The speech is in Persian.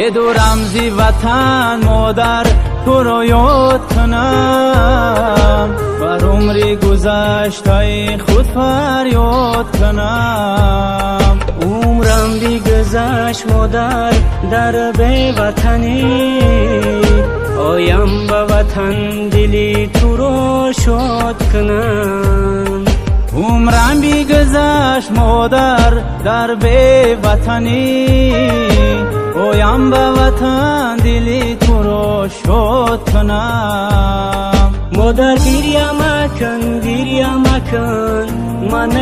یه دو رمزی وطن مادر تو رو یاد کنم، بر عمری گذشته خود فریاد کنم. عمرم گذشت مادر در بی وطنی، آیم به وطن دلی تو رو شاد کنم. عمرم گذشت مادر در بی وطنی، آیم به وطن دلی تو رو شاد کنم. مادر گریه مکن من